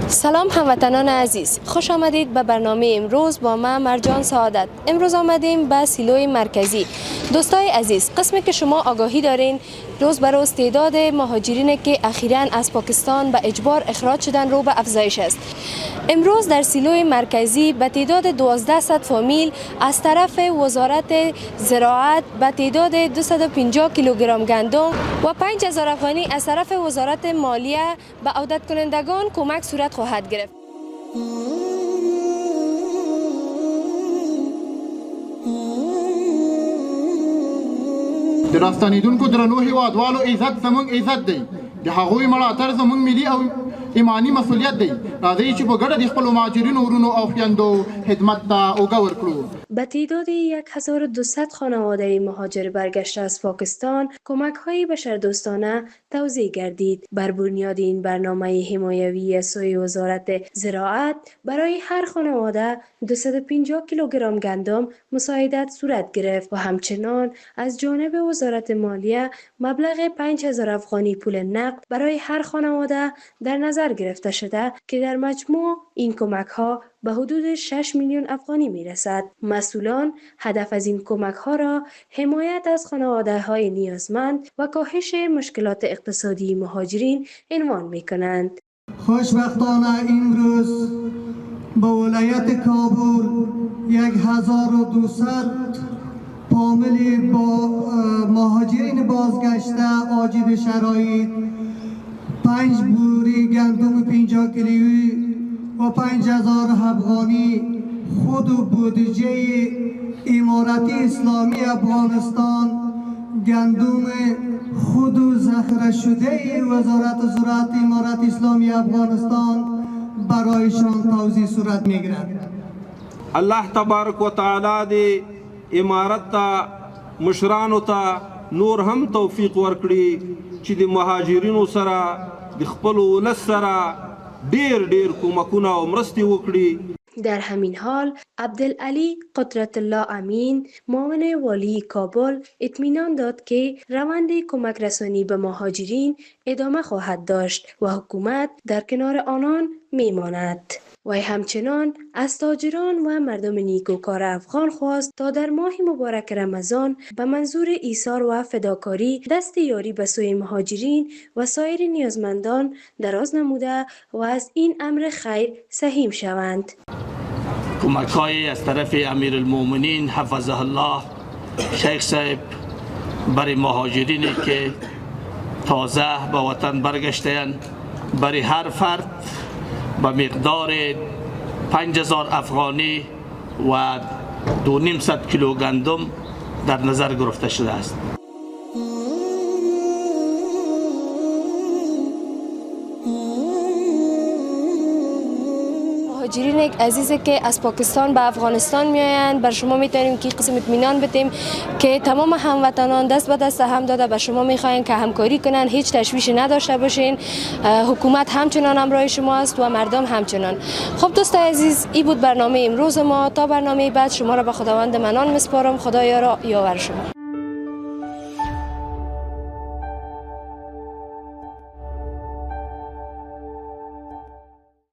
سلام هموطنان عزیز، خوش آمدید به برنامه امروز با من مرجان سعادت. امروز آمدیم به سیلوی مرکزی. دوستای عزیز، قسمی که شما آگاهی دارین روز به روز تعداد مهاجرین که اخیراً از پاکستان به اجبار اخراج شدن رو به افزایش است. امروز در سیلوی مرکزی به تعداد 1200 فامیل از طرف وزارت زراعت به تعداد 250 کیلوگرم گندم و 5000 افغانی از طرف وزارت مالیه به عودت کنندگان کمک صورت خواهد گرفت. د راستنیدونکو درنو هیوادوالو عزت زموږ عزت دی، د هغوی ملاتړ زموږ ملي او ایمانی مسؤلیت دی. راځئ چې په ګډه د خپلو مهاجرینو ورونو او خویندو خدمت ته اوږه ورکړو. به تعداد 1200 خانواده مهاجر برگشته از پاکستان کمک‌های بشردوستانه توزیع گردید. بر بنیاد این برنامه حمایوی از سوی وزارت زراعت برای هر خانواده 250 کیلوگرم گندم مساعدت صورت گرفت و همچنان از جانب وزارت مالیه مبلغ 5000 افغانی پول نقد برای هر خانواده در نظر گرفته شده که در مجموع این کمک‌ها به حدود 6 میلیون افغانی میرسد. مسئولان هدف از این کمک‌ها را حمایت از خانواده‌های نیازمند و کاهش مشکلات اقتصادی مهاجرین عنوان می‌کنند. خوشبختانه امروز به ولایت کابل 1200 فامیل با مهاجرین بازگشته عاجز شرایط 5 بوری گندم 50 کیلویی و 5000 افغانی خود و بودجه امارت اسلامی افغانستان گندم خود و ذخیره شده وزارت زراعت امارت اسلامی افغانستان برایشان توزیع صورت میگیرد. الله تبارک و تعالی دی امارت تا مشرانو ته نور هم توفیق ورکړي چې د مهاجرینو سره د خپل ولس سره ډیر کومکونه او مرستې وکړي. در همین حال عبدالعلی قدرت الله امین معاون والی کابل اطمینان داد که روند کمک رسانی به مهاجرین ادامه خواهد داشت و حکومت در کنار آنان میماند. و همچنان از تاجران و مردم نیکوکار افغان خواست تا در ماه مبارک رمضان به منظور ایثار و فداکاری دست یاری به سوی مهاجرین و سایر نیازمندان دراز نموده و از این امر خیر سهیم شوند. کمک‌های از طرف امیرالمومنین حفظه الله شیخ صاحب برای مهاجرینی که تازه به وطن برگشته‌اند برای هر فرد به مقدار 5000 افغانی و 200 کیلو گندم در نظر گرفته شده است. مهاجرین عزیزی که از پاکستان به افغانستان میآیند بر شما میتونیم که قسم اطمینان بدیم که تمام هموطنان دست به دست هم داده به شما میخواین که همکاری کنن، هیچ تشویشی نداشته باشین. حکومت همچنان همراه شما است و مردم همچنان. خب دوستای عزیز، این بود برنامه امروز ما. تا برنامه بعد شما را به خداوند منان میسپارم. خدا یار و یاور شما.